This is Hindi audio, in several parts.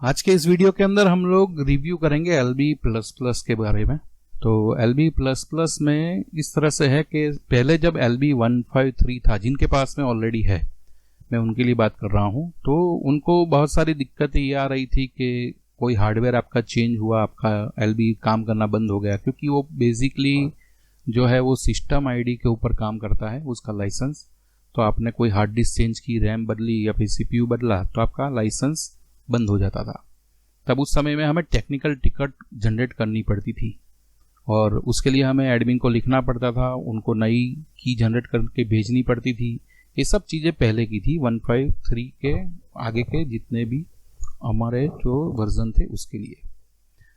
आज के इस वीडियो के अंदर हम लोग रिव्यू करेंगे LB++ के बारे में। तो LB++ में इस तरह से है कि पहले जब LB153 था, जिनके पास में ऑलरेडी है, मैं उनके लिए बात कर रहा हूँ, तो उनको बहुत सारी दिक्कतें ये आ रही थी कि कोई हार्डवेयर आपका चेंज हुआ, आपका LB काम करना बंद हो गया, क्योंकि वो बेसिकली जो है वो सिस्टम आईडी के ऊपर काम करता है, उसका लाइसेंस। तो आपने कोई हार्ड डिस्क चेंज की, रैम बदली या फिर CPU बदला, तो आपका लाइसेंस बंद हो जाता था। तब उस समय में हमें टेक्निकल टिकट जनरेट करनी पड़ती थी और उसके लिए हमें एडमिन को लिखना पड़ता था, उनको नई की जनरेट करके भेजनी पड़ती थी। ये सब चीज़ें पहले की थी 153 के आगे के जितने भी हमारे जो वर्जन थे उसके लिए।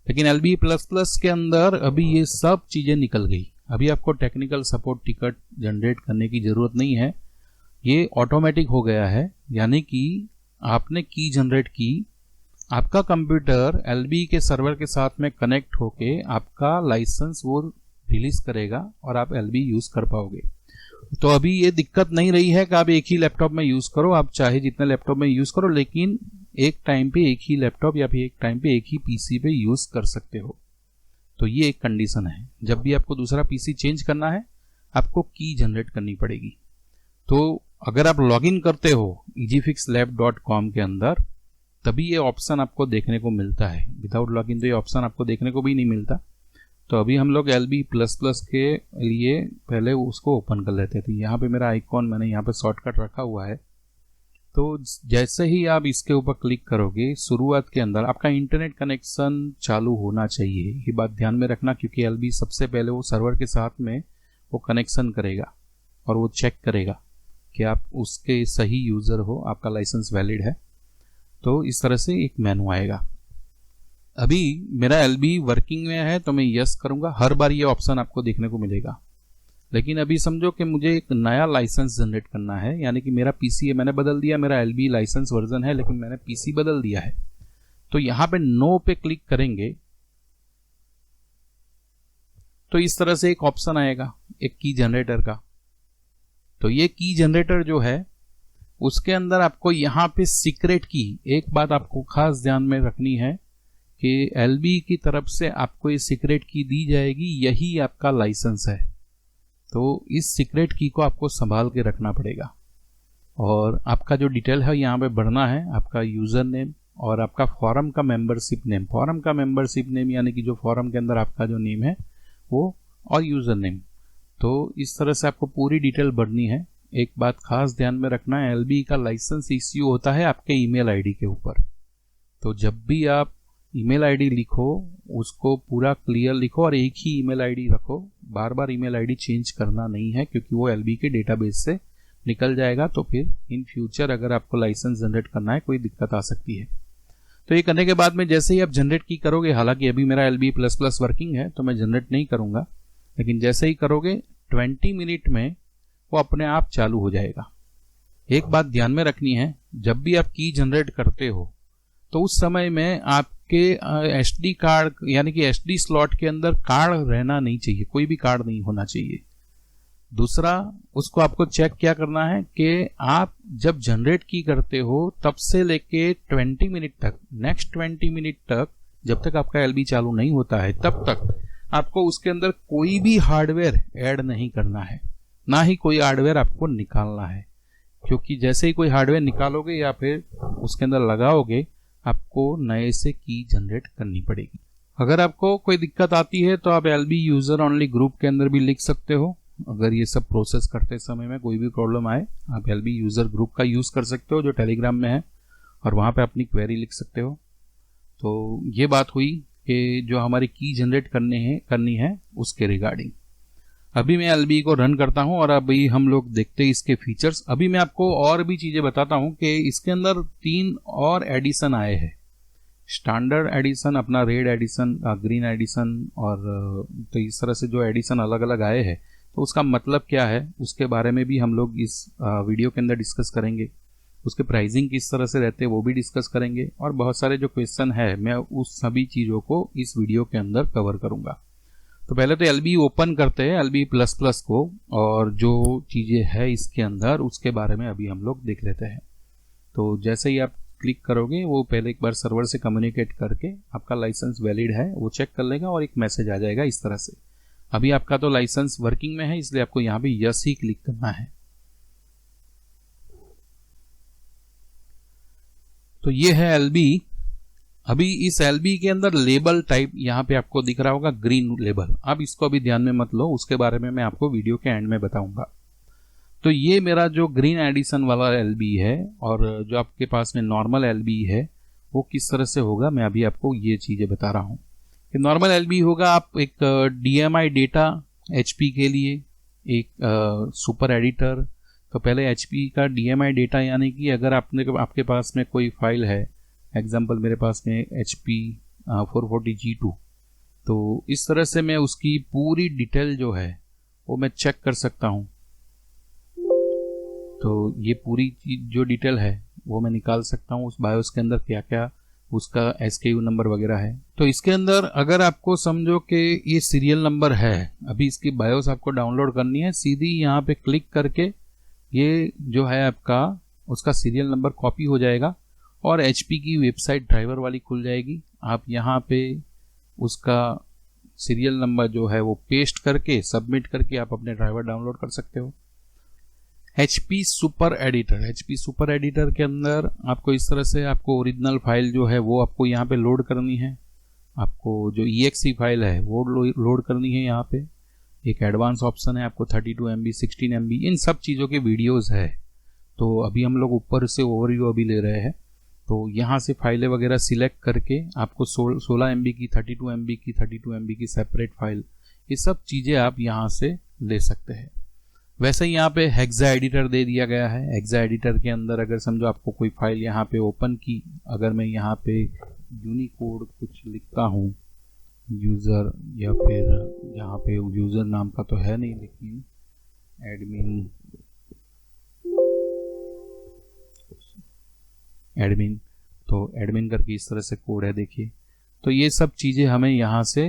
लेकिन LB++ के अंदर अभी ये सब चीज़ें निकल गई। अभी आपको टेक्निकल सपोर्ट टिकट जनरेट करने की ज़रूरत नहीं है, ये ऑटोमेटिक हो गया है। यानी कि आपने की जनरेट की, आपका कंप्यूटर LB के सर्वर के साथ में कनेक्ट होके आपका लाइसेंस वो रिलीज करेगा और आप LB यूज़ कर पाओगे। तो अभी ये दिक्कत नहीं रही है कि आप एक ही लैपटॉप में यूज़ करो, आप चाहे जितने लैपटॉप में यूज़ करो, लेकिन एक टाइम पे एक ही लैपटॉप या फिर एक टाइम पे एक ही PC पे यूज़ कर सकते हो। तो ये एक कंडीशन है। जब भी आपको दूसरा PC चेंज करना है, आपको की जनरेट करनी पड़ेगी। तो अगर आप लॉगिन करते हो easyfixlab.com के अंदर, तभी ये ऑप्शन आपको देखने को मिलता है। विदाउट लॉगिन तो ये ऑप्शन आपको देखने को भी नहीं मिलता। तो अभी हम लोग LB++ के लिए पहले उसको ओपन कर लेते थे। यहाँ पे मेरा आइकॉन मैंने यहाँ पे शॉर्टकट रखा हुआ है। तो जैसे ही आप इसके ऊपर क्लिक करोगे, शुरुआत के अंदर आपका इंटरनेट कनेक्शन चालू होना चाहिए। ये बात ध्यान में रखना, क्योंकि LB सबसे पहले वो सर्वर के साथ में वो कनेक्शन करेगा और वो चेक करेगा कि आप उसके सही यूज़र हो, आपका लाइसेंस वैलिड है। तो इस तरह से एक मेनू आएगा। अभी मेरा LB वर्किंग में है तो मैं यस करूंगा। हर बार ये ऑप्शन आपको देखने को मिलेगा। लेकिन अभी समझो कि मुझे एक नया लाइसेंस जनरेट करना है, यानी कि मेरा PC है, मैंने बदल दिया, मेरा LB लाइसेंस वर्जन है, लेकिन मैंने PC बदल दिया है। तो यहाँ पे नो पे क्लिक करेंगे तो इस तरह से एक ऑप्शन आएगा एक की जनरेटर का। तो ये की जनरेटर जो है उसके अंदर आपको यहाँ पे सीक्रेट की, एक बात आपको खास ध्यान में रखनी है कि LB की तरफ से आपको ये सीक्रेट की दी जाएगी, यही आपका लाइसेंस है। तो इस सीक्रेट की को आपको संभाल के रखना पड़ेगा और आपका जो डिटेल है यहाँ पे भरना है, आपका यूज़र नेम और आपका फॉरम का मेंबरशिप नेम। फॉरम का मेंबरशिप नेम यानी कि जो फॉरम के अंदर आपका जो नेम है वो, और यूज़र नेम। तो इस तरह से आपको पूरी डिटेल भरनी है। एक बात खास ध्यान में रखना है, LB का लाइसेंस इश्यू होता है आपके ईमेल आईडी के ऊपर। तो जब भी आप ईमेल आईडी लिखो, उसको पूरा क्लियर लिखो और एक ही ईमेल आईडी रखो। बार बार ईमेल आईडी चेंज करना नहीं है, क्योंकि वो LB के डेटाबेस से निकल जाएगा। तो फिर इन फ्यूचर अगर आपको लाइसेंस जनरेट करना है, कोई दिक्कत आ सकती है। तो ये करने के बाद में जैसे ही आप जनरेट की करोगे, हालांकि अभी मेरा LB++ वर्किंग है तो मैं जनरेट नहीं करूँगा, लेकिन जैसे ही करोगे 20 मिनट में वो अपने आप चालू हो जाएगा। एक बात ध्यान में रखनी है, जब भी आप की जनरेट करते हो तो उस समय में आपके SD कार्ड यानी कि SD स्लॉट के अंदर कार्ड रहना नहीं चाहिए, कोई भी कार्ड नहीं होना चाहिए। दूसरा, उसको आपको चेक क्या करना है कि आप जब जनरेट की करते हो तब से लेके 20 मिनट तक, नेक्स्ट 20 मिनट तक, जब तक आपका LB चालू नहीं होता है, तब तक आपको उसके अंदर कोई भी हार्डवेयर ऐड नहीं करना है, ना ही कोई हार्डवेयर आपको निकालना है। क्योंकि जैसे ही कोई हार्डवेयर निकालोगे या फिर उसके अंदर लगाओगे, आपको नए से की जनरेट करनी पड़ेगी। अगर आपको कोई दिक्कत आती है तो आप LB यूज़र ऑनली ग्रुप के अंदर भी लिख सकते हो। अगर ये सब प्रोसेस करते समय में कोई भी प्रॉब्लम आए, आप LB यूज़र ग्रुप का यूज़ कर सकते हो जो टेलीग्राम में है, और वहाँ पे अपनी क्वेरी लिख सकते हो। तो ये बात हुई कि जो हमारी की जनरेट करनी है उसके रिगार्डिंग। अभी मैं LB को रन करता हूं और अभी हम लोग देखते हैं इसके फीचर्स। अभी मैं आपको और भी चीज़ें बताता हूं कि इसके अंदर 3 और एडिशन आए हैं। स्टैंडर्ड एडिशन, अपना रेड एडिशन, ग्रीन एडिशन, और तो इस तरह से जो एडिशन अलग अलग आए हैं, तो उसका मतलब क्या है उसके बारे में भी हम लोग इस वीडियो के अंदर डिस्कस करेंगे। उसके प्राइसिंग किस तरह से रहते हैं वो भी डिस्कस करेंगे, और बहुत सारे जो क्वेश्चन है मैं उस सभी चीज़ों को इस वीडियो के अंदर कवर करूँगा। तो पहले तो LB ओपन करते हैं LB++ को, और जो चीज़ें है इसके अंदर उसके बारे में अभी हम लोग देख लेते हैं। तो जैसे ही आप क्लिक करोगे वो पहले एक बार सर्वर से कम्युनिकेट करके आपका लाइसेंस वैलिड है वो चेक कर लेगा और एक मैसेज आ जाएगा इस तरह से। अभी आपका तो लाइसेंस वर्किंग में है, इसलिए आपको यहाँ पे यस ही क्लिक करना है। तो ये है एलबी। अभी इस एलबी के अंदर लेबल टाइप यहाँ पे आपको दिख रहा होगा ग्रीन लेबल। अब इसको अभी ध्यान में मत लो, उसके बारे में मैं आपको वीडियो के एंड में बताऊंगा। तो ये मेरा जो ग्रीन एडिशन वाला एलबी है और जो आपके पास में नॉर्मल एलबी है वो किस तरह से होगा, मैं अभी आपको ये चीजें बता रहा हूँ। कि नॉर्मल एलबी होगा, आप एक डीएमआई डेटा एचपी के लिए एक सुपर एडिटर। तो पहले एचपी का डीएमआई डेटा, यानी कि अगर आपके पास में कोई फाइल है, एग्जांपल मेरे पास में HP 440G2, तो इस तरह से मैं उसकी पूरी डिटेल जो है वो मैं चेक कर सकता हूँ। तो ये पूरी चीज जो डिटेल है वो मैं निकाल सकता हूँ उस बायोस के अंदर क्या क्या उसका SKU नंबर वगैरह है। तो इसके अंदर अगर आपको समझो कि ये सीरियल नंबर है, अभी इसकी बायोस आपको डाउनलोड करनी है, सीधी यहाँ पे क्लिक करके ये जो है आपका उसका सीरियल नंबर कॉपी हो जाएगा और HP की वेबसाइट ड्राइवर वाली खुल जाएगी। आप यहाँ पे उसका सीरियल नंबर जो है वो पेस्ट करके सबमिट करके आप अपने ड्राइवर डाउनलोड कर सकते हो। HP सुपर एडिटर के अंदर आपको इस तरह से आपको ओरिजिनल फाइल जो है वो आपको यहाँ पे लोड करनी है। आपको जो EXE फाइल है वो लोड करनी है। यहाँ पे एक एडवांस ऑप्शन है, आपको 32 MB 16 MB इन सब चीज़ों के वीडियोस है। तो अभी हम लोग ऊपर से ओवरव्यू अभी ले रहे हैं। तो यहाँ से फाइलें वगैरह सिलेक्ट करके आपको 16 MB की 32 MB की 32 MB की सेपरेट फाइल, ये सब चीज़ें आप यहाँ से ले सकते हैं। वैसे ही यहाँ पे हेक्सा एडिटर दे दिया गया है। हेक्सा एडिटर के अंदर अगर समझो आपको कोई फाइल यहाँ पे ओपन की, अगर मैं यहाँ पे यूनिकोड कुछ लिखता हूँ यूज़र, या फिर यहाँ पे यूज़र नाम का तो है नहीं, लेकिन एडमिन तो एडमिन करके इस तरह से कोड है, देखिए। तो ये सब चीज़ें हमें यहाँ से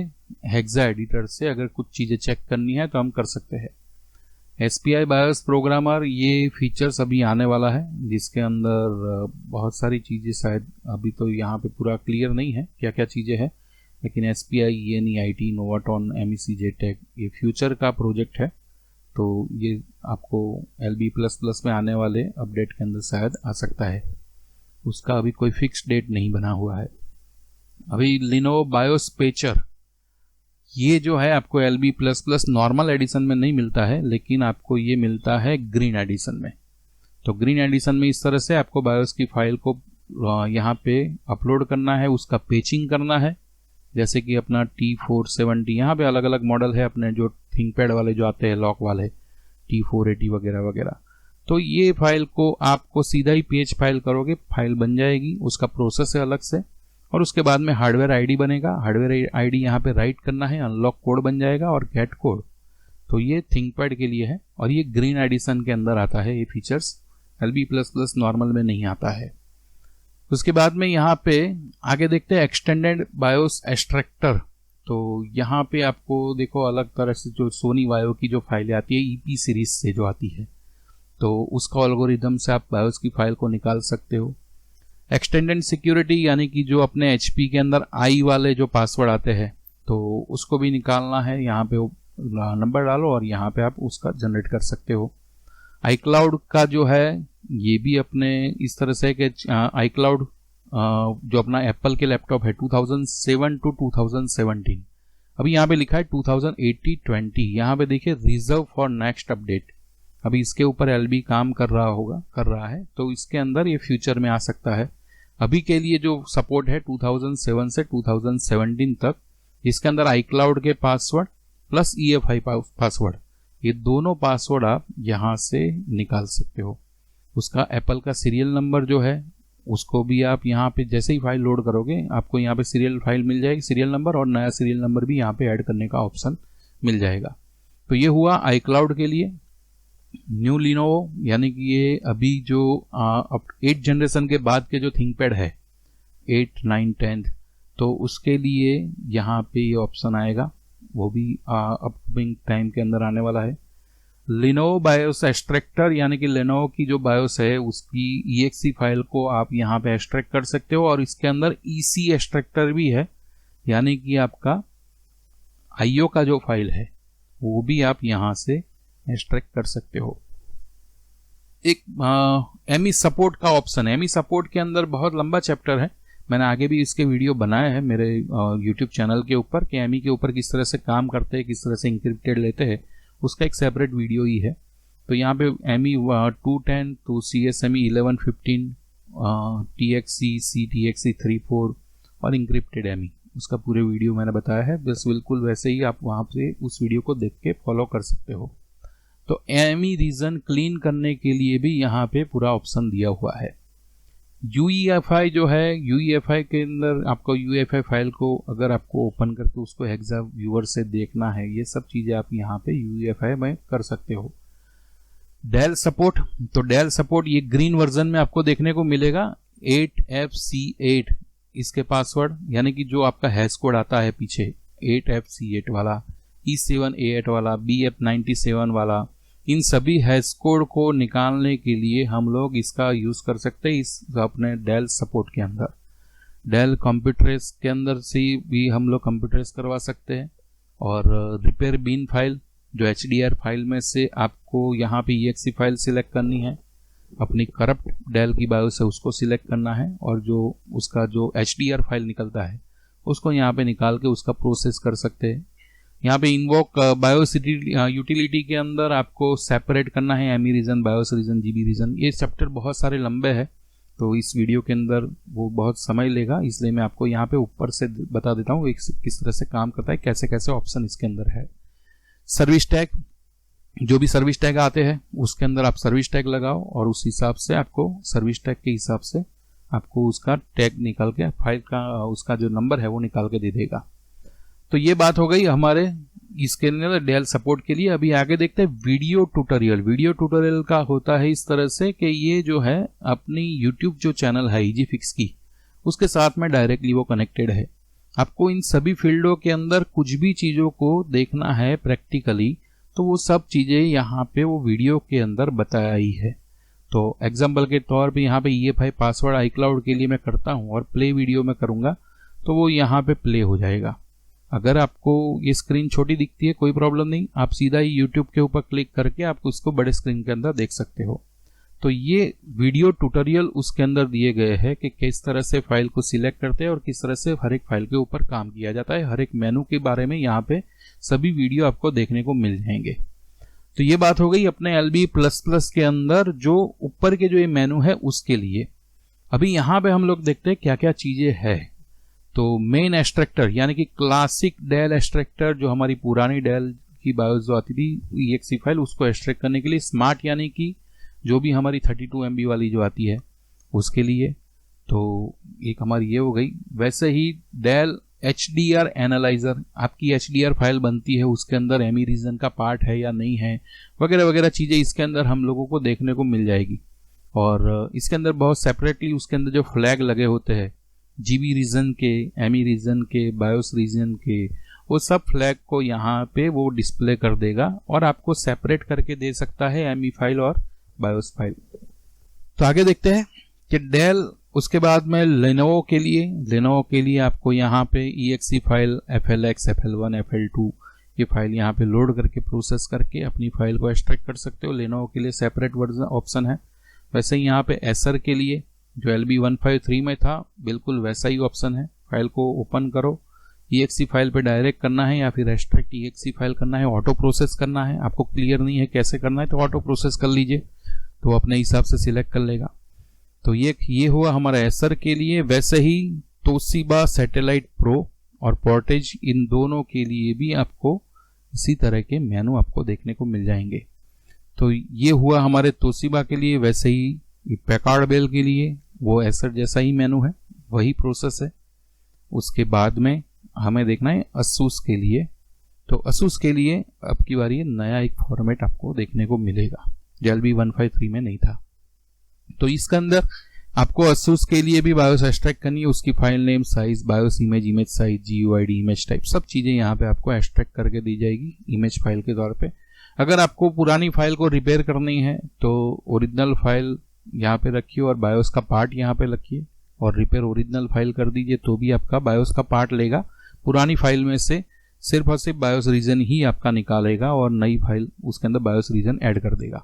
हेक्सा एडिटर से अगर कुछ चीज़ें चेक करनी है तो हम कर सकते हैं। SPI बायोस प्रोग्रामर ये फीचर्स अभी आने वाला है, जिसके अंदर बहुत सारी चीज़ें शायद अभी तो यहाँ पे पूरा क्लियर नहीं है क्या क्या चीज़ें हैं, लेकिन SPI ENIT नोवाटॉन MEC JTAG ये फ्यूचर का प्रोजेक्ट है। तो ये आपको LB++ में आने वाले अपडेट के अंदर शायद आ सकता है। उसका अभी कोई फिक्स डेट नहीं बना हुआ है। अभी लिनोवो बायोस्पेचर ये जो है आपको LB++ नॉर्मल एडिशन में नहीं मिलता है, लेकिन आपको ये मिलता है ग्रीन एडिशन में। तो ग्रीन एडिशन में इस तरह से आपको बायोस की फाइल को यहाँ पे अपलोड करना है, उसका पेचिंग करना है। जैसे कि अपना T470, यहाँ पे अलग अलग मॉडल है अपने जो थिंकपैड वाले जो आते हैं लॉक वाले, T480 वगैरह वगैरह। तो ये फाइल को आपको सीधा ही पेज फाइल करोगे, फाइल बन जाएगी, उसका प्रोसेस है अलग से, और उसके बाद में हार्डवेयर आईडी बनेगा। हार्डवेयर आईडी यहाँ पे राइट करना है, अनलॉक कोड बन जाएगा और गेट कोड। तो ये थिंकपैड के लिए है और ये ग्रीन एडिशन के अंदर आता है ये फीचर्स, LB++ नॉर्मल में नहीं आता है। उसके बाद में यहाँ पे आगे देखते हैं एक्सटेंडेड बायोस एक्सट्रैक्टर। तो यहाँ पे आपको देखो अलग तरह से जो सोनी वायो की जो फाइलें आती है EP सीरीज से जो आती है, तो उसका एल्गोरिदम से आप बायोस की फाइल को निकाल सकते हो। एक्सटेंडेड सिक्योरिटी यानी कि जो अपने HP के अंदर आई वाले जो पासवर्ड आते हैं तो उसको भी निकालना है। यहाँ पे नंबर डालो और यहाँ पे आप उसका जनरेट कर सकते हो। iCloud का जो है ये भी अपने इस तरह से कि iCloud जो अपना एप्पल के लैपटॉप है 2007 टू 2017, अभी यहाँ पे लिखा है 2080-20, यहाँ पे देखिए रिजर्व फॉर नेक्स्ट अपडेट। अभी इसके ऊपर LB काम कर रहा है, तो इसके अंदर ये फ्यूचर में आ सकता है। अभी के लिए जो सपोर्ट है 2007 से 2017 तक, इसके अंदर iCloud के पासवर्ड प्लस EFI पासवर्ड, ये दोनों पासवर्ड आप यहाँ से निकाल सकते हो। उसका एप्पल का सीरियल नंबर जो है उसको भी आप यहाँ पे जैसे ही फाइल लोड करोगे आपको यहाँ पे सीरियल फाइल मिल जाएगी, सीरियल नंबर, और नया सीरियल नंबर भी यहाँ पे ऐड करने का ऑप्शन मिल जाएगा। तो ये हुआ iCloud के लिए। न्यू लिनोवो यानी कि ये अभी जो 8 जनरेशन के बाद के जो थिंकपैड है 8, 9, 10, तो उसके लिए यहाँ पे ये ऑप्शन आएगा, वो भी अपकमिंग टाइम के अंदर आने वाला है। लिनोवो बायोस एक्सट्रैक्टर यानी कि लिनोवो की जो बायोस है उसकी EXE फाइल को आप यहाँ पे एक्सट्रैक्ट कर सकते हो, और इसके अंदर EC एक्सट्रैक्टर भी है, यानी कि आपका IO का जो फाइल है वो भी आप यहाँ से एक्सट्रैक्ट कर सकते हो। एक ME सपोर्ट का ऑप्शन है। ME सपोर्ट के अंदर बहुत लंबा चैप्टर है, मैंने आगे भी इसके वीडियो बनाए हैं मेरे YouTube चैनल के ऊपर कि ME के ऊपर किस तरह से काम करते हैं, किस तरह से इंक्रिप्टेड लेते हैं, उसका एक सेपरेट वीडियो ही है। तो यहाँ पे ME 210 तो CSME 1115 TXC CTXC 34 और इंक्रिप्टेड ME, उसका पूरे वीडियो मैंने बताया है। बस बिल्कुल वैसे ही आप वहाँ पे उस वीडियो को देख के फॉलो कर सकते हो। तो ME रीजन क्लीन करने के लिए भी यहाँ पे पूरा ऑप्शन दिया हुआ है। UEFI जो है, UEFI के अंदर आपको UEFI फाइल को अगर आपको ओपन करके उसको हेक्सा व्यूअर से देखना है, ये सब चीज़ें आप यहाँ पे UEFI में कर सकते हो। डेल सपोर्ट, तो डेल सपोर्ट ये ग्रीन वर्जन में आपको देखने को मिलेगा 8FC8 इसके पासवर्ड, यानी कि जो आपका हैश कोड आता है पीछे 8FC8 वाला, E7A8 वाला, BF97 वाला, इन सभी हैश कोड को निकालने के लिए हम लोग इसका यूज़ कर सकते हैं इस अपने डेल सपोर्ट के अंदर। डेल कंप्यूटर्स के अंदर से भी हम लोग कंप्यूटर्स करवा सकते हैं। और रिपेयर बिन फाइल जो HDR फाइल में से आपको यहाँ पे EXE फाइल सिलेक्ट करनी है, अपनी करप्ट डेल की बायोस है उसको सिलेक्ट करना है, और जो उसका जो HDR फाइल निकलता है उसको यहाँ पे निकाल के उसका प्रोसेस कर सकते हैं। यहाँ पे इन्वोक बायोस यूटिलिटी के अंदर आपको सेपरेट करना है ME region, BIOS region, GB region. ये चैप्टर बहुत सारे लंबे हैं तो इस वीडियो के अंदर वो बहुत समय लेगा, इसलिए मैं आपको यहाँ पे ऊपर से बता देता हूँ किस तरह से काम करता है, कैसे कैसे ऑप्शन इसके अंदर है। सर्विस टैग, जो भी सर्विस टैग आते हैं उसके अंदर आप सर्विस टैग लगाओ और उस हिसाब से आपको सर्विस टैग के हिसाब से आपको उसका टैग निकाल के फाइल का उसका जो नंबर है वो निकाल के दे देगा। तो ये बात हो गई हमारे इसके अंदर डेल सपोर्ट के लिए। अभी आगे देखते हैं वीडियो ट्यूटोरियल। वीडियो ट्यूटोरियल का होता है इस तरह से कि ये जो है अपनी यूट्यूब जो चैनल है EasyFix की, उसके साथ में डायरेक्टली वो कनेक्टेड है। आपको इन सभी फील्डों के अंदर कुछ भी चीज़ों को देखना है प्रैक्टिकली, तो वो सब चीज़ें यहाँ पे वो वीडियो के अंदर बताया ही है। तो एग्जाम्पल के तौर पे यहाँ पे EFI पासवर्ड iCloud के लिए मैं करता हूँ और प्ले वीडियो में करूँगा तो वो यहाँ पे प्ले हो जाएगा। अगर आपको ये स्क्रीन छोटी दिखती है कोई प्रॉब्लम नहीं, आप सीधा ही YouTube के ऊपर क्लिक करके आप उसको बड़े स्क्रीन के अंदर देख सकते हो। तो ये वीडियो ट्यूटोरियल उसके अंदर दिए गए हैं कि किस तरह से फाइल को सिलेक्ट करते हैं और किस तरह से हर एक फाइल के ऊपर काम किया जाता है। हर एक मेनू के बारे में यहाँ पे सभी वीडियो आपको देखने को मिल जाएंगे। तो ये बात हो गई अपने LB++ के अंदर जो ऊपर के जो ये मेनू है उसके लिए। अभी यहाँ पे हम लोग देखते हैं क्या क्या चीजें है। तो मेन एक्सट्रैक्टर यानी कि क्लासिक डेल एक्सट्रैक्टर, जो हमारी पुरानी डेल की बायोस जो आती थी EXE फाइल, उसको एक्सट्रैक्ट करने के लिए। स्मार्ट यानी कि जो भी हमारी 32 MB वाली जो आती है उसके लिए। तो एक हमारी ये हो गई। वैसे ही डेल HDR एनालाइजर, आपकी HDR फाइल बनती है उसके अंदर ME रीजन का पार्ट है या नहीं है, वगैरह वगैरह चीज़ें इसके अंदर हम लोगों को देखने को मिल जाएगी। और इसके अंदर बहुत सेपरेटली उसके अंदर जो फ्लैग लगे होते हैं GB रीजन के, ME रीजन के, बायोस रीजन के, वो सब फ्लैग को यहाँ पे वो डिस्प्ले कर देगा और आपको सेपरेट करके दे सकता है ME फाइल और बायोस फाइल। तो आगे देखते हैं कि डेल, उसके बाद में लेनोवो के लिए आपको यहाँ पे EXE file FLX, FL1, FL2 ये फाइल यहाँ पे लोड करके प्रोसेस करके अपनी फाइल को एक्सट्रैक्ट कर सकते हो। लेनोवो के लिए सेपरेट वर्जन ऑप्शन है। वैसे ही यहाँ पे एसर के लिए जो LB153 में था बिल्कुल वैसा ही ऑप्शन है। फाइल को ओपन करो, EXE फाइल पे डायरेक्ट करना है या फिर एक्सट्रैक्ट EXE फाइल करना है, ऑटो प्रोसेस करना है। आपको क्लियर नहीं है कैसे करना है तो ऑटो प्रोसेस कर लीजिए, तो अपने हिसाब से सिलेक्ट कर लेगा। तो ये हुआ हमारा एसर के लिए। वैसे ही तोशिबा सैटेलाइट प्रो और पोर्टेज, इन दोनों के लिए भी आपको इसी तरह के मेनू आपको देखने को मिल जाएंगे। तो ये हुआ हमारे तोशिबा के लिए। वैसे ही पैकार्ड बेल के लिए वो एसर जैसा ही मेनू है, वही प्रोसेस है। उसके बाद में हमें देखना है असूस के लिए। तो असूस के लिए अब की बार ये नया एक फॉर्मेट आपको देखने को मिलेगा जो LB153 में नहीं था। तो इसके अंदर आपको असूस के लिए भी बायोस एक्सट्रैक्ट करनी है, उसकी file name, size, BIOS image, image size, GUID, image type, सब चीज़ें यहाँ पे आपको एक्सट्रैक्ट करके दी जाएगी इमेज फाइल के तौर पे। अगर आपको पुरानी फाइल को रिपेयर करनी है तो ओरिजिनल फाइल यहाँ पे रखिए और बायोस का पार्ट यहाँ पे रखिए और रिपेयर ओरिजिनल फाइल कर दीजिए, तो भी आपका बायोस का पार्ट लेगा। पुरानी फाइल में से सिर्फ और सिर्फ बायोस रीजन ही आपका निकालेगा और नई फाइल उसके अंदर बायोस रीजन ऐड कर देगा।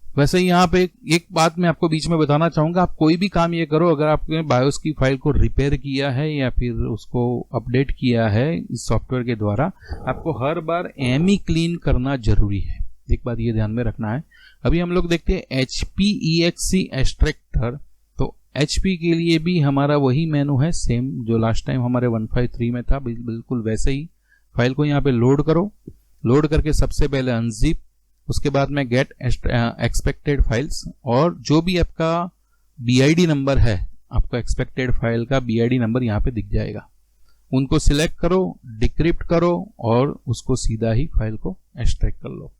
वैसे यहाँ पे एक बात मैं आपको बीच में बताना चाहूंगा, आप कोई भी काम ये करो, अगर आपने बायोस की फाइल को रिपेयर किया है या फिर उसको अपडेट किया है इस सॉफ्टवेयर के द्वारा, आपको हर बार एमी क्लीन करना जरूरी है। एक बात ये ध्यान में रखना है। अभी हम लोग देखते हैं HPEXC एक्सट्रैक्टर, तो HP के लिए भी हमारा वही मेनू है सेम जो लास्ट टाइम हमारे 153 में था, बिल्कुल वैसे ही। फाइल को यहाँ पे लोड करो, लोड करके सबसे पहले अनजिप, उसके बाद में गेट एक्सपेक्टेड फाइल्स, और जो भी आपका BID नंबर है, आपको एक्सपेक्टेड फाइल का BID नंबर यहाँ पे दिख जाएगा, उनको सिलेक्ट करो, डिक्रिप्ट करो और उसको सीधा ही फाइल को एक्सट्रैक्ट कर लो।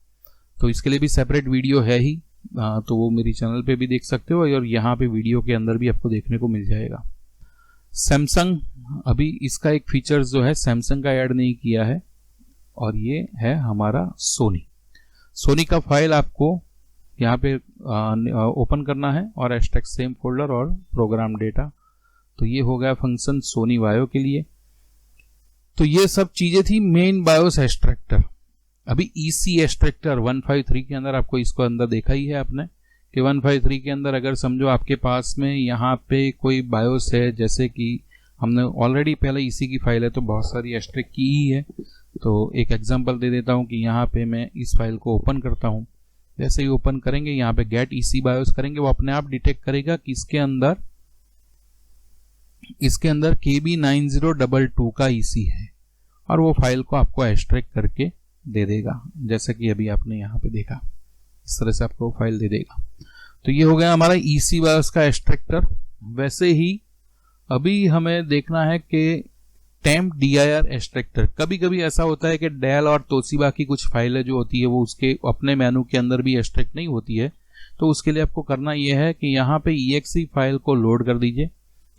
तो इसके लिए भी सेपरेट वीडियो है ही, तो वो मेरी चैनल पे भी देख सकते हो और यहाँ पे वीडियो के अंदर भी आपको देखने को मिल जाएगा। सैमसंग, अभी इसका एक फीचर्स जो है सैमसंग का ऐड नहीं किया है, और ये है हमारा सोनी का फाइल आपको यहाँ पे ओपन करना है और एक्सट्रैक्ट सेम फोल्डर और प्रोग्राम डेटा। तो ये हो गया फंक्शन सोनी वायो के लिए। तो ये सब चीजें थी मेन बायोस एक्सट्रैक्टर। अभी EC एक्सट्रैक्टर 153 के अंदर आपको इसको अंदर देखा ही है आपने कि 153 के अंदर अगर समझो आपके पास में यहाँ पे कोई बायोस है, जैसे कि हमने ऑलरेडी पहले EC की फाइल है तो बहुत सारी एक्सट्रैक्ट की ही है। तो एक एग्जांपल दे देता हूँ कि यहाँ पे मैं इस फाइल को ओपन करता हूँ। जैसे ही ओपन करेंगे यहाँ पे गेट EC बायोस करेंगे, वो अपने आप डिटेक्ट करेगा कि इसके अंदर KB9022 का EC है और वो फाइल को आपको एक्सट्रैक्ट करके दे देगा, जैसे कि अभी आपने यहाँ पे देखा इस तरह से आपको फाइल दे देगा। तो ये हो गया हमारा EC बायोस का एक्सट्रैक्टर। वैसे ही अभी हमें देखना है कि टेम्प DIR एक्सट्रैक्टर। कभी कभी ऐसा होता है कि डेल और तोशिबा की कुछ फाइलें जो होती है वो उसके अपने मेनू के अंदर भी एक्सट्रैक्ट नहीं होती है, तो उसके लिए आपको करना यह है कि यहाँ पे EXE फाइल को लोड कर दीजिए।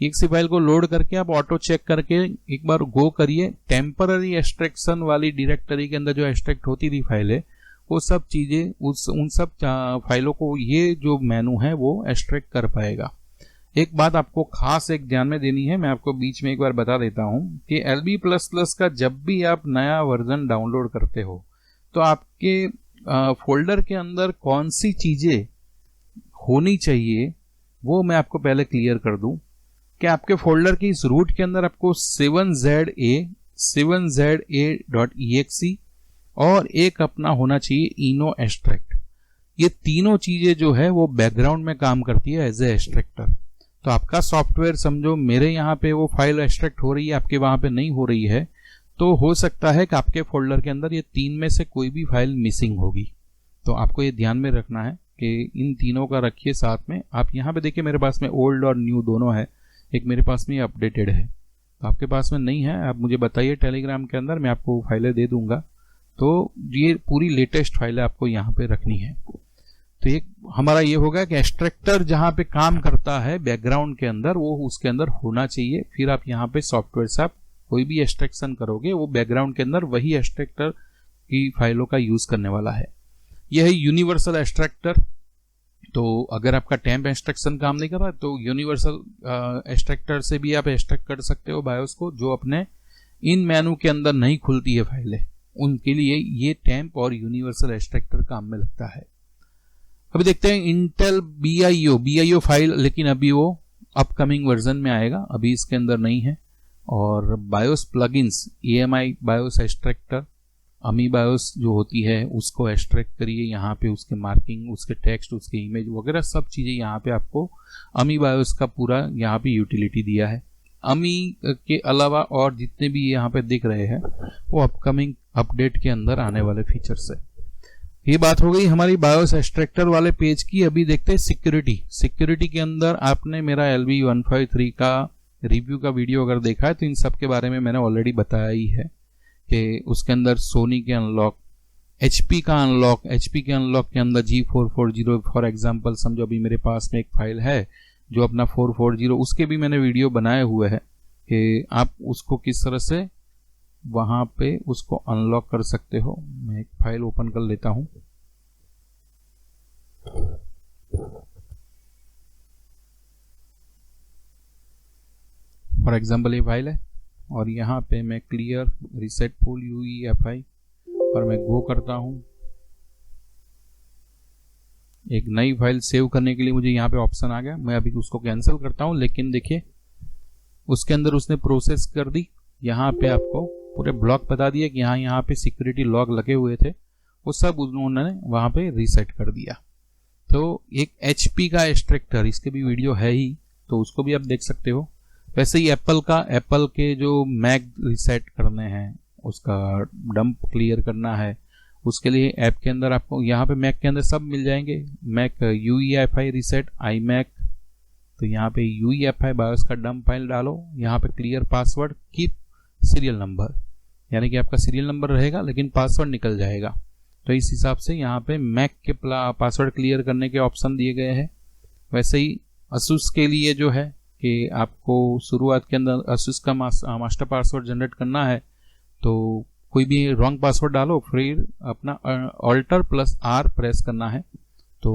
EXE फाइल को लोड करके आप ऑटो चेक करके एक बार गो करिए, टेम्पररी एक्सट्रैक्शन वाली डायरेक्टरी के अंदर जो एक्सट्रैक्ट होती थी फाइलें, वो सब चीजें उन सब फाइलों को ये जो मेनू है वो एक्सट्रैक्ट कर पाएगा। एक बात आपको खास एक ध्यान में देनी है, मैं आपको बीच में एक बार बता देता हूं कि LB++ का जब भी आप नया वर्जन डाउनलोड करते हो तो आपके फोल्डर के अंदर कौन सी चीजें होनी चाहिए वो मैं आपको पहले क्लियर कर दूं कि आपके फोल्डर की इस रूट के अंदर आपको 7ZA.exe और एक अपना होना चाहिए इनो एक्सट्रैक्ट। ये तीनों चीजें जो है वो बैकग्राउंड में काम करती है एज ए एक्सट्रैक्टर। तो आपका सॉफ्टवेयर समझो मेरे यहाँ पे वो फाइल एक्सट्रैक्ट हो रही है, आपके वहां पे नहीं हो रही है, तो हो सकता है कि आपके फोल्डर के अंदर ये तीन में से कोई भी फाइल मिसिंग होगी। तो आपको ये ध्यान में रखना है कि इन तीनों का रखिए साथ में। आप यहाँ पे देखिए मेरे पास में ओल्ड और न्यू दोनों है, एक मेरे पास में अपडेटेड है, तो आपके पास में नहीं है आप मुझे बताइए टेलीग्राम के अंदर, मैं आपको फाइलें दे दूंगा। तो ये पूरी लेटेस्ट फाइलें आपको यहाँ पे रखनी है। तो एक हमारा ये होगा कि एक्सट्रैक्टर जहां पे काम करता है बैकग्राउंड के अंदर वो उसके अंदर होना चाहिए। फिर आप यहाँ पे सॉफ्टवेयर से आप कोई भी एक्सट्रैक्शन करोगे वो बैकग्राउंड के अंदर वही एक्सट्रैक्टर की फाइलों का यूज करने वाला है। यह है यूनिवर्सल एक्सट्रैक्टर। तो अगर आपका टेम्प एक्सट्रैक्शन काम नहीं कर रहा तो यूनिवर्सल एक्सट्रैक्टर से भी आप एक्सट्रैक्ट कर सकते हो बायोस को, जो अपने इन मेनू के अंदर नहीं खुलती है फाइलें, उनके लिए ये टेम्प और यूनिवर्सल एक्सट्रैक्टर काम में लगता है। अभी देखते हैं इंटेल BIO फाइल, लेकिन अभी वो अपकमिंग वर्जन में आएगा, अभी इसके अंदर नहीं है। और BIOS plugins, EMI BIOS extractor, अमी बायोस जो होती है उसको एक्सट्रैक्ट करिए। यहाँ पे उसके मार्किंग, उसके टेक्स्ट, उसके इमेज वगैरह सब चीज़ें यहाँ पे आपको अमी बायोस का पूरा यहाँ पे यूटिलिटी दिया है। अमी के अलावा और जितने भी यहाँ पे दिख रहे हैं वो अपकमिंग अपडेट के अंदर आने वाले फीचर्स है। ये बात हो गई हमारी बायोस एक्सट्रैक्टर वाले पेज की। अभी देखते हैं सिक्योरिटी के अंदर आपने मेरा LB153 का रिव्यू का वीडियो अगर देखा है तो इन सब के बारे में मैंने ऑलरेडी बताया ही है कि उसके अंदर सोनी के अनलॉक, HP का अनलॉक, HP के अनलॉक के अंदर G440 फॉर एग्जांपल समझो अभी मेरे पास में एक फाइल है जो अपना 440, उसके भी मैंने वीडियो बनाए हुए हैं कि आप उसको किस तरह से वहाँ पे उसको अनलॉक कर सकते हो। मैं एक फाइल ओपन कर लेता हूँ। फॉर एग्जाम्पल ये फाइल है और यहाँ पे मैं क्लियर रिसेट फुल UEFI और मैं गो करता हूँ। एक नई फाइल सेव करने के लिए मुझे यहाँ पे ऑप्शन आ गया। मैं अभी उसको कैंसिल करता हूँ, लेकिन देखिए उसके अंदर उसने प्रोसेस कर दी। यहाँ पे आपको पूरे ब्लॉक बता दिया कि यहाँ पे सिक्योरिटी लॉग लगे हुए थे, वो सब उन्होंने वहाँ पे रीसेट कर दिया। तो एक HP का एक्सट्रैक्टर, इसके भी वीडियो है ही, तो उसको भी आप देख सकते हो। वैसे ही एप्पल के जो मैक रीसेट करने हैं, उसका डंप क्लियर करना है, उसके लिए ऐप के अंदर आपको यहाँ पे मैक के अंदर सब मिल जाएंगे। मैक UEFI रीसेट, iMac, तो यहाँ पे UEFI बायोस का डंप फाइल डालो, यहाँ पे clear password, keep serial number, यानी कि आपका सीरियल नंबर रहेगा लेकिन पासवर्ड निकल जाएगा। तो इस हिसाब से यहाँ पे मैक के पासवर्ड क्लियर करने के ऑप्शन दिए गए हैं। वैसे ही असूस के लिए जो है कि आपको शुरुआत के अंदर असूस का मास्टर पासवर्ड जनरेट करना है, तो कोई भी रॉन्ग पासवर्ड डालो, फिर अपना Alt+R प्रेस करना है। तो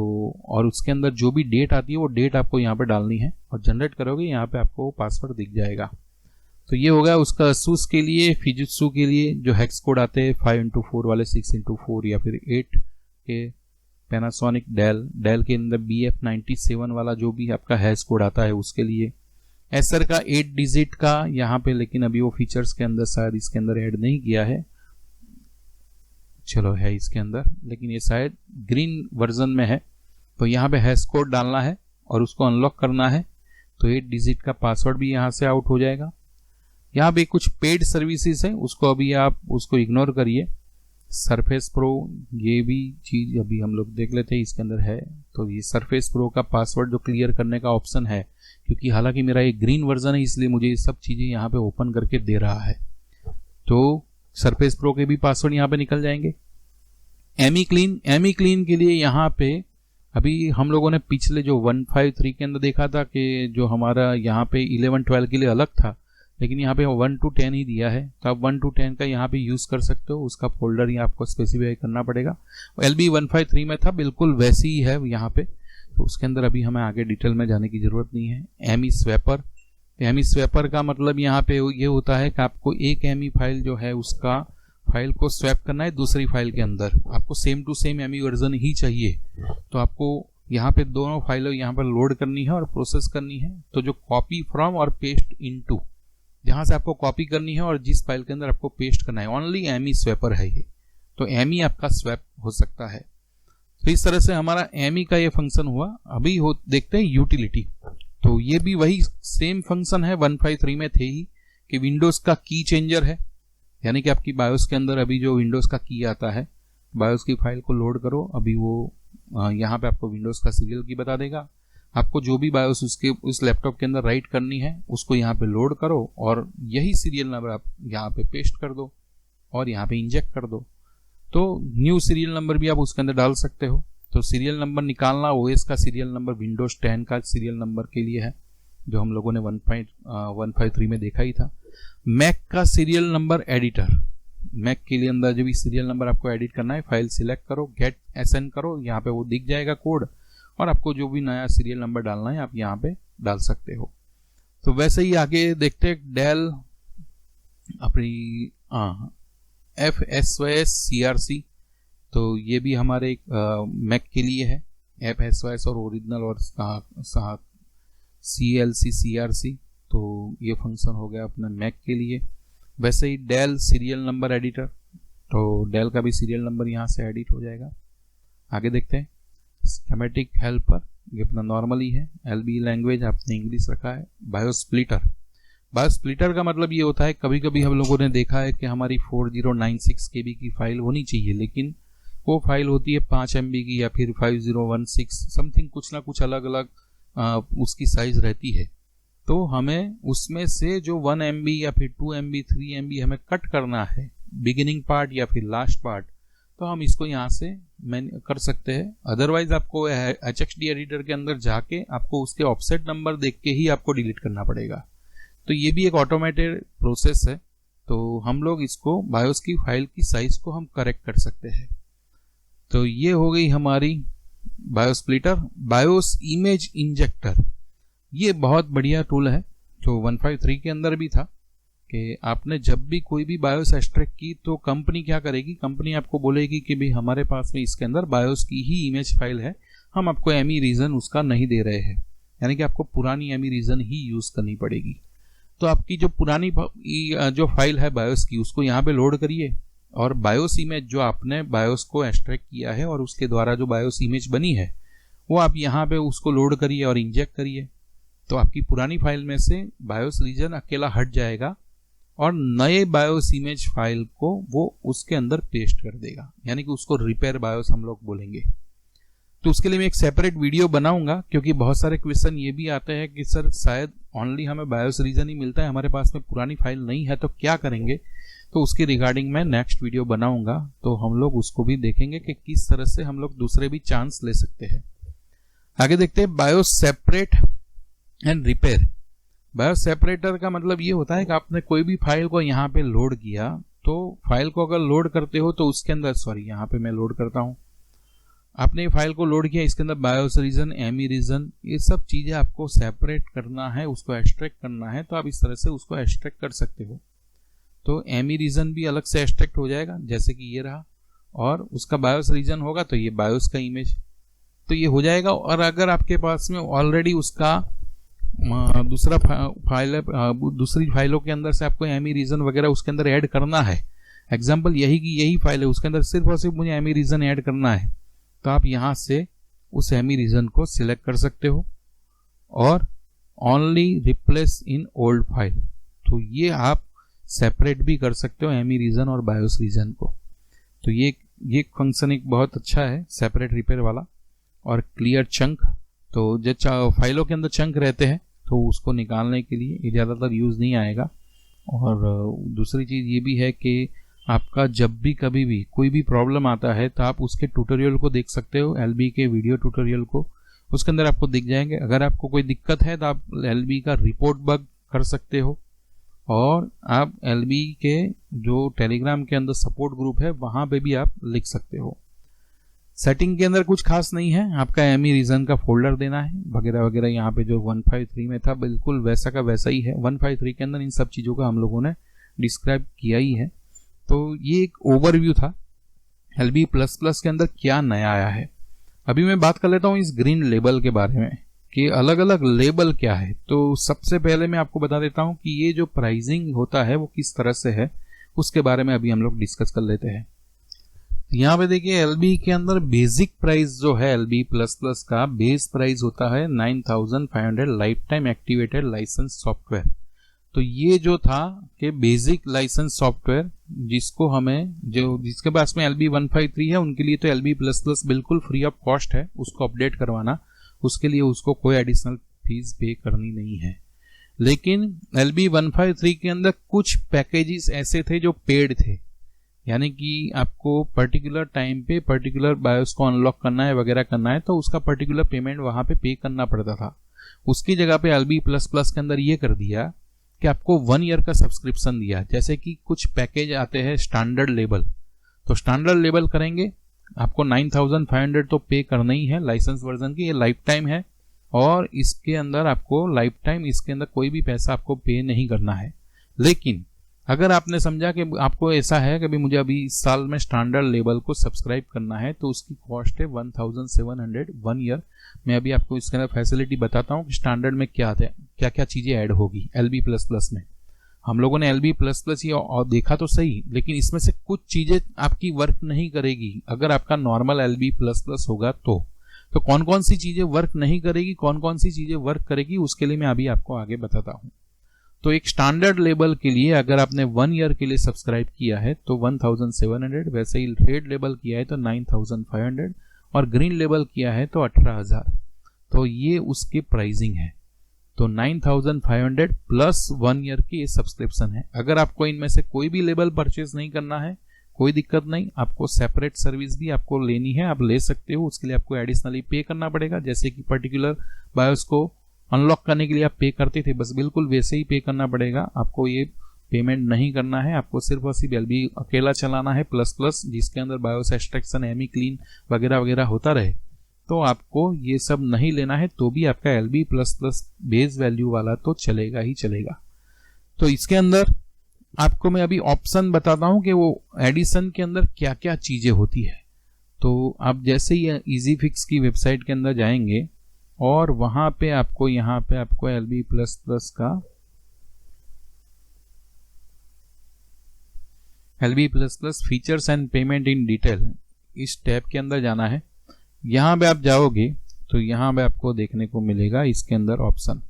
और उसके अंदर जो भी डेट आती है वो डेट आपको यहाँ पे डालनी है और जनरेट करोगे, यहाँ पे आपको पासवर्ड दिख जाएगा। तो ये हो गया उसका असूस के लिए। फिजित्सु के लिए जो हेक्स कोड आते हैं 5x4 वाले, 6x4 या फिर 8 के, पैनासोनिक, डेल के अंदर BF97 वाला जो भी आपका हैश कोड आता है उसके लिए, एसर का 8 डिजिट का यहाँ पे, लेकिन अभी वो फीचर्स के अंदर शायद इसके अंदर ऐड नहीं किया है, चलो है इसके अंदर, लेकिन ये शायद ग्रीन वर्जन में है। तो यहाँ पे हैश कोड डालना है और उसको अनलॉक करना है, तो 8 डिजिट का पासवर्ड भी यहाँ से आउट हो जाएगा। यहाँ पे कुछ पेड सर्विसेज है, उसको अभी आप उसको इग्नोर करिए। सरफेस प्रो, ये भी चीज़ अभी हम लोग देख लेते हैं, इसके अंदर है। तो ये सरफेस प्रो का पासवर्ड जो क्लियर करने का ऑप्शन है, क्योंकि हालांकि मेरा ये ग्रीन वर्जन है इसलिए मुझे ये सब चीज़ें यहाँ पे ओपन करके दे रहा है। तो सरफेस प्रो के भी पासवर्ड यहाँ पे निकल जाएंगे। एमी क्लीन के लिए यहाँ पे अभी हम लोगों ने पिछले जो 153 के अंदर देखा था कि जो हमारा यहाँ पे 11-12 के लिए अलग था, लेकिन यहाँ पे 1 to 10 ही दिया है। तो आप 1 to 10 का यहाँ पे यूज़ कर सकते हो, उसका फोल्डर ही आपको स्पेसिफाई करना पड़ेगा। LB 153 में था, बिल्कुल वैसी ही है यहाँ पे, तो उसके अंदर अभी हमें आगे डिटेल में जाने की ज़रूरत नहीं है। एमी स्वैपर का मतलब यहाँ पे ये होता है कि आपको एक एमी फाइल जो है उसका फाइल को स्वैप करना है दूसरी फाइल के अंदर, आपको same to same AMI version ही चाहिए। तो आपको यहाँ पे दोनों फाइलें यहाँ पर लोड करनी है और प्रोसेस करनी है। तो जो कॉपी फ्रॉम और पेस्ट इनटू, जहाँ से आपको कॉपी करनी है और जिस फाइल के अंदर आपको पेस्ट करना है, ओनली एमी स्वैपर है ये। तो एमी आपका स्वैप हो सकता है। तो इस तरह से हमारा एमी का ये फंक्शन हुआ। अभी देखते हैं यूटिलिटी। तो ये भी वही सेम फंक्शन है 153 में थे ही, कि विंडोज का की चेंजर है, यानी कि आपकी बायोस के अंदर अभी जो विंडोज का की आता है, बायोस की फाइल को लोड करो, अभी वो यहाँ पे आपको विंडोज का सीरियल की बता देगा। आपको जो भी बायोस उसके उस लैपटॉप के अंदर राइट करनी है उसको यहाँ पे लोड करो और यही सीरियल नंबर आप यहाँ पे पेस्ट कर दो और यहाँ पे इंजेक्ट कर दो। तो न्यू सीरियल नंबर भी आप उसके अंदर डाल सकते हो। तो सीरियल नंबर निकालना ओएस का सीरियल नंबर विंडोज 10 का सीरियल नंबर के लिए है, जो हम लोगों ने 1.153 में देखा ही था। मैक का सीरियल नंबर एडिटर, मैक के लिए अंदर जो भी सीरियल नंबर आपको एडिट करना है, फाइल सिलेक्ट करो, गेट एसएन करो, यहाँ पे वो दिख जाएगा कोड, और आपको जो भी नया सीरियल नंबर डालना है आप यहाँ पे डाल सकते हो। तो वैसे ही आगे देखते हैं डेल अपनी FSOS CRC, तो ये भी हमारे एक मैक के लिए है। FSOS और ओरिजिनल और CLC CRC, तो ये फंक्शन हो गया अपने मैक के लिए। वैसे ही डेल सीरियल नंबर एडिटर, तो डेल का भी सीरियल नंबर यहाँ से एडिट हो जाएगा। आगे देखते हैं स्कीमेटिक हेल्पर, ये अपना नॉर्मल ही है। LB लैंग्वेज आपने इंग्लिश रखा है। बायोस्प्लिटर का मतलब ये होता है, कभी कभी हम लोगों ने देखा है कि हमारी 4096 KB की फाइल होनी चाहिए, लेकिन वो फाइल होती है 5 MB की या फिर 5016 समथिंग, कुछ ना कुछ अलग अलग उसकी साइज रहती है। तो हमें उसमें से जो 1 MB या फिर 2 MB 3 MB हमें कट करना है, बिगिनिंग पार्ट या फिर लास्ट पार्ट, तो हम इसको यहाँ से कर सकते हैं। अदरवाइज आपको HXD एडिटर के अंदर जाके आपको उसके ऑफसेट नंबर देख के ही आपको डिलीट करना पड़ेगा। तो ये भी एक ऑटोमेटेड प्रोसेस है। तो हम लोग इसको बायोस की फाइल की साइज को हम करेक्ट कर सकते हैं। तो ये हो गई हमारी बायोस्प्लिटर। बायोस इमेज इंजेक्टर, ये बहुत बढ़िया टूल है जो 153 के अंदर भी था कि आपने जब भी कोई भी बायोस एक्सट्रैक्ट की तो कंपनी क्या करेगी, कंपनी आपको बोलेगी कि भाई हमारे पास में इसके अंदर बायोस की ही इमेज फाइल है, हम आपको एमी रीजन उसका नहीं दे रहे हैं, यानी कि आपको पुरानी एमी रीजन ही यूज करनी पड़ेगी। तो आपकी जो पुरानी जो फाइल है बायोस की उसको यहाँ पे लोड करिए और बायोस इमेज जो आपने बायोस को एक्सट्रैक्ट किया है और उसके द्वारा जो बायोस इमेज बनी है वो आप यहाँ पे उसको लोड करिए और इंजेक्ट करिए। तो आपकी पुरानी फाइल में से बायोस रीजन अकेला हट जाएगा और नए बायोस इमेज फाइल को वो उसके अंदर पेस्ट कर देगा, यानी कि उसको रिपेयर बायोस हम लोग बोलेंगे। तो उसके लिए मैं एक सेपरेट वीडियो बनाऊंगा, क्योंकि बहुत सारे क्वेश्चन ये भी आते हैं कि सर शायद ओनली हमें बायोस रीजन ही मिलता है, हमारे पास में पुरानी फाइल नहीं है तो क्या करेंगे। तो उसके रिगार्डिंग मैं नेक्स्ट वीडियो बनाऊंगा, तो हम लोग उसको भी देखेंगे कि किस तरह से हम लोग दूसरे भी चांस ले सकते हैं। आगे देखते हैं BIOS separate and repair. BIOS separator का मतलब ये होता है कि आपने कोई भी फाइल को यहाँ पे लोड किया, तो फाइल को अगर लोड करते हो तो उसके अंदर यहाँ पे मैं लोड करता हूँ, आपने फाइल को लोड किया, इसके अंदर बायोस रीजन, एमी रीजन, ये सब चीजें आपको सेपरेट करना है, उसको एक्सट्रैक्ट करना है, तो आप इस तरह से उसको एक्सट्रैक्ट कर सकते हो। तो एमी रीजन भी अलग से एक्सट्रैक्ट हो जाएगा, जैसे कि ये रहा, और उसका बायोस रीजन होगा तो ये बायोस का इमेज, तो ये हो जाएगा। और अगर आपके पास में ऑलरेडी उसका दूसरा फाइल है, दूसरी फाइलों के अंदर से आपको एमी रीजन वगैरह उसके अंदर ऐड करना है, एग्जाम्पल यही की यही फाइल है, उसके अंदर सिर्फ और सिर्फ मुझे एमी रीजन ऐड करना है, तो आप यहाँ से उस एमी रीजन को सिलेक्ट कर सकते हो और only replace in old file, तो ये आप सेपरेट भी कर सकते हो एमी रीजन और बायोस रीजन को। तो ये फंक्शन एक बहुत अच्छा है सेपरेट रिपेयर वाला। और क्लियर चंक, तो जो फाइलों के अंदर चंक रहते हैं तो उसको निकालने के लिए ये ज़्यादातर यूज़ नहीं आएगा। और दूसरी चीज़ ये भी है कि आपका जब भी कभी भी कोई भी प्रॉब्लम आता है तो आप उसके ट्यूटोरियल को देख सकते हो, एलबी के वीडियो ट्यूटोरियल को, उसके अंदर आपको दिख जाएंगे। अगर आपको कोई दिक्कत है तो आप एलबी का रिपोर्ट बग कर सकते हो, और आप एलबी के जो टेलीग्राम के अंदर सपोर्ट ग्रुप है वहाँ पे भी आप लिख सकते हो। सेटिंग के अंदर कुछ खास नहीं है, आपका एमी रीजन का फोल्डर देना है वगैरह वगैरह, यहाँ पे जो 153 में था बिल्कुल वैसा का वैसा ही है। 153 के अंदर इन सब चीज़ों का हम लोगों ने डिस्क्राइब किया ही है। तो ये एक ओवरव्यू था LB++ के अंदर क्या नया आया है। अभी मैं बात कर लेता हूँ इस ग्रीन लेबल के बारे में कि अलग अलग लेबल क्या है। तो सबसे पहले मैं आपको बता देता हूँ कि ये जो प्राइसिंग होता है वो किस तरह से है, उसके बारे में अभी हम लोग डिस्कस कर लेते हैं। यहाँ पे देखिए LB के अंदर बेसिक प्राइस जो है LB++ का बेस प्राइस होता है 9500 life time activated licence software. तो ये जो था कि बेसिक लाइसेंस सॉफ्टवेयर जिसको हमें जिसके पास में LB153 है उनके लिए तो LB++ बिल्कुल फ्री ऑफ कॉस्ट है उसको अपडेट करवाना, उसके लिए उसको कोई एडिशनल फीस पे करनी नहीं है। लेकिन LB153 के अंदर कुछ पैकेजेस ऐसे थे जो पेड थे, यानी कि आपको पर्टिकुलर टाइम पे पर्टिकुलर बायोस को अनलॉक करना है वगैरह करना है तो उसका पर्टिकुलर पेमेंट वहां पे करना पड़ता था। उसकी जगह पे LB++ के अंदर ये कर दिया कि आपको 1 ईयर का सब्सक्रिप्शन दिया। जैसे कि कुछ पैकेज आते हैं स्टैंडर्ड लेवल, तो स्टैंडर्ड लेवल करेंगे आपको 9500 तो पे करना ही है लाइसेंस वर्जन की, ये लाइफ टाइम है और इसके अंदर आपको लाइफ टाइम इसके अंदर कोई भी पैसा आपको पे नहीं करना है। लेकिन अगर आपने समझा कि आपको ऐसा है कि मुझे अभी इस साल में स्टैंडर्ड लेवल को सब्सक्राइब करना है तो उसकी कॉस्ट है 1700 1 ईयर। मैं अभी आपको इसके अंदर फैसिलिटी बताता हूँ कि स्टैंडर्ड में क्या आता है, क्या क्या चीज़ें ऐड होगी LB++ में। हम लोगों ने LB++ ये और देखा तो सही, लेकिन इसमें से कुछ चीज़ें आपकी वर्क नहीं करेगी अगर आपका नॉर्मल LB++ होगा तो कौन कौन सी चीज़ें वर्क नहीं करेगी, कौन कौन सी चीज़ें वर्क करेगी, उसके लिए मैं अभी आपको आगे बताता हूँ। तो एक स्टैंडर्ड लेवल के लिए अगर आपने 1 ईयर के लिए सब्सक्राइब किया है तो 1700, वैसे ही रेड लेवल किया है तो 9500 और ग्रीन लेवल किया है तो 18000। तो ये उसकी प्राइसिंग है। तो 9500 प्लस 1 ईयर की ये सब्सक्रिप्शन है। अगर आपको इनमें से कोई भी लेवल परचेज नहीं करना है कोई दिक्कत नहीं, आपको सेपरेट सर्विस भी आपको लेनी है, आप ले सकते हो। उसके लिए आपको एडिशनली पे करना पड़ेगा, जैसे कि पर्टिकुलर बायोस को अनलॉक करने के लिए आप पे करते थे बस बिल्कुल वैसे ही पे करना पड़ेगा। आपको ये पेमेंट नहीं करना है, आपको सिर्फ और सिर्फ एलबी अकेला चलाना है प्लस प्लस, जिसके अंदर बायोस एक्सट्रैक्शन, एमी क्लीन वगैरह वगैरह होता रहे, तो आपको ये सब नहीं लेना है, तो भी आपका LB plus plus base value वाला तो चलेगा ही चलेगा। तो इसके अंदर आपको मैं अभी ऑप्शन बताता हूं कि वो एडिशन के अंदर क्या क्या चीजें होती है। तो आप जैसे ही इजी फिक्स की वेबसाइट के अंदर जाएंगे और वहां पे आपको यहाँ पे आपको एलबी प्लस प्लस का LB plus plus features and payment in detail इस टैब के अंदर जाना है। यहां पे आप जाओगे तो यहां पे आपको देखने को मिलेगा इसके अंदर ऑप्शन।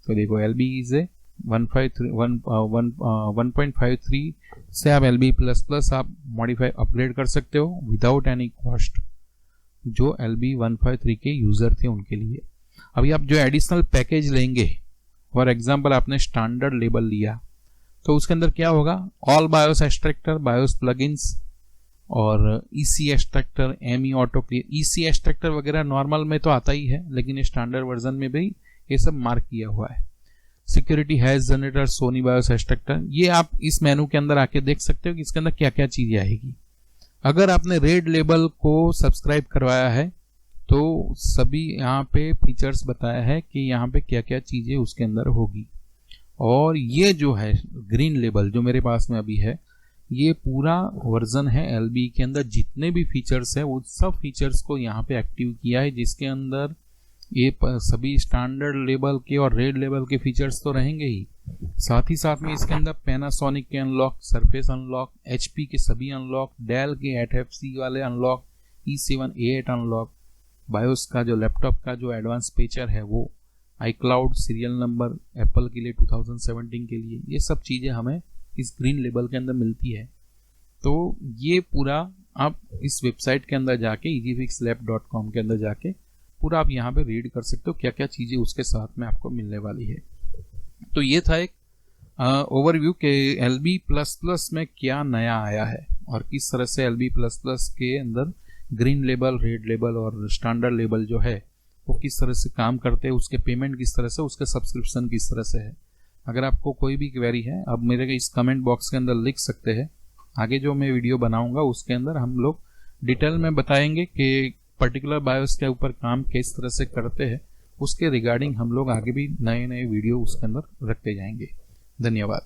तो देखो एलबी इज ए 1.53 से आप एलबी प्लस प्लस आप मॉडिफाई अपग्रेड कर सकते हो विदाउट एनी कॉस्ट, जो एलबी 153 के यूजर थे उनके लिए। अभी आप जो एडिशनल पैकेज लेंगे, फॉर एग्जांपल आपने स्टैंडर्ड लेबल लिया, तो उसके अंदर क्या होगा, all BIOS extractor, BIOS plugins और EC extractor, AMI auto clear. EC extractor वगैरह नॉर्मल में तो आता ही है, लेकिन स्टैंडर्ड वर्जन में भी ये सब मार्क किया हुआ है। Security hash generator, Sony BIOS extractor, ये आप इस मेनू के अंदर आके देख सकते हो कि इसके अंदर क्या क्या चीजें आएगी। अगर आपने रेड लेबल को सब्सक्राइब करवाया है तो सभी यहाँ पे फीचर्स बताया है कि यहाँ पे क्या क्या चीजें उसके अंदर होगी। और ये जो है ग्रीन लेबल जो मेरे पास में अभी है, ये पूरा वर्जन है एलबी के अंदर, जितने भी फीचर्स है वो सब फीचर्स को यहाँ पे एक्टिव किया है, जिसके अंदर ये सभी स्टैंडर्ड लेवल के और रेड लेवल के फीचर्स तो रहेंगे ही, साथ ही साथ में इसके अंदर पैनासोनिक के अनलॉक, सरफेस अनलॉक, एचपी के सभी अनलॉक, डेल के 8FC वाले unlock, E7 A8 unlock, BIOS का जो लैपटॉप का जो एडवांस फीचर है वो, iCloud सीरियल नंबर एप्पल के लिए 2017 के लिए, ये सब चीज़ें हमें इस ग्रीन लेबल के अंदर मिलती है। तो ये पूरा आप इस वेबसाइट के अंदर जाके easyfixlab.com के अंदर जाके पूरा आप यहाँ पे रीड कर सकते हो क्या क्या चीज़ें उसके साथ में आपको मिलने वाली है। तो ये था एक ओवरव्यू के एलबी प्लस प्लस में क्या नया आया है और किस तरह से एलबी प्लस प्लस के अंदर ग्रीन लेबल, रेड लेबल और स्टैंडर्ड लेबल जो है वो किस तरह से काम करते हैं, उसके पेमेंट किस तरह से, उसके सब्सक्रिप्शन किस तरह से है। अगर आपको कोई भी क्वेरी है आप मेरे इस कमेंट बॉक्स के अंदर लिख सकते हैं। आगे जो मैं वीडियो बनाऊंगा उसके अंदर हम लोग डिटेल में बताएंगे कि पर्टिकुलर बायोस के ऊपर काम किस तरह से करते हैं, उसके रिगार्डिंग हम लोग आगे भी नए नए वीडियो उसके अंदर रखते जाएंगे। धन्यवाद।